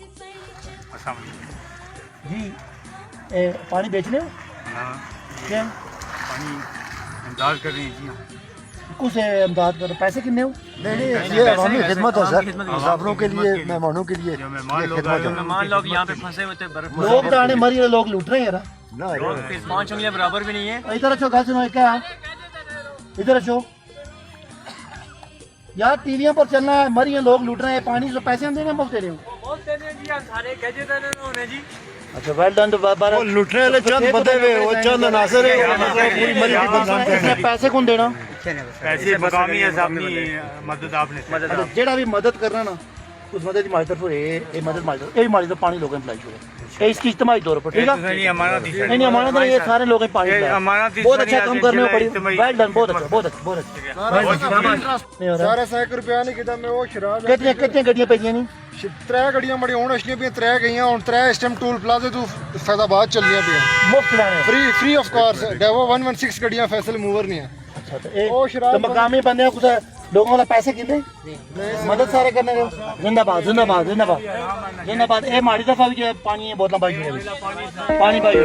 अस्सलाम वालेकुम जी पानी बेचने हो हाँ क्या पानी इमदाद कर रही हैं जी हाँ कुछ इमदाद कर पैसे कितने हो नहीं ये हमारी खिदमत है सर, मुसाफिरों के लिए, मेहमानों के लिए जो मेहमान ये लोग खिदमत आए है। मेहमान लोग यहाँ पे फंसे हुए थे बर्फ में। लोग जाने मरी रहे लोग लूट रहे हैं यार ना लोग 5 उंगलियां बराबर भी नहीं है। इधर अच्छो गल सुनो क्या इधर अच्छो यार टीवियों पर चलना है मरी हैं लोग लूट रहे हैं पानी तो पैसे हम देंगे मुफ्त दे रहे हो अच्छा वेल डन तो वो लुटने वाले चंद बंदे हुए, वो चंद अनासर है, पूरी मरी की बदनाम कर रहे हैं। पैसे कौन देना पैसे मकामी है अपनी मदद आपने जेड़ा भी मदद करना ना उस मदद की हमारी तरफ ये मदद हमारी तरफ पानी लोगों अप्लाई करो इसकी इज्तिमाई तौर पर ठीक है नहीं अमानत नहीं अमानत नहीं ये सारे लोग पानी अमानत बहुत अच्छा काम करने हो पड़ी वेल डन बहुत अच्छा बहुत अच्छा सारा 100 रुपया नहीं किदा मैं वो शराब कितनी गड्डियां पेजियां नहीं त्रै गड्डियां बड़ी हुन असलियां भी त्रै गईयां हुन त्रै इस टाइम टूल प्लाजा तो फैदाबाद चलनियां पे मुफ्त लाने फ्री ऑफ कॉस्ट डेवो 116 गड्डियां फैसल मूवर नहीं है। अच्छा तो मकामी बंदे कुछ लोगों वाला पैसे कितने मदद सारे करने को जिंदाबाद जिंदाबाद जिंदाबाद जिंदाबाद ए माड़ी दफा भी पानी बोतल पाई पानी पाई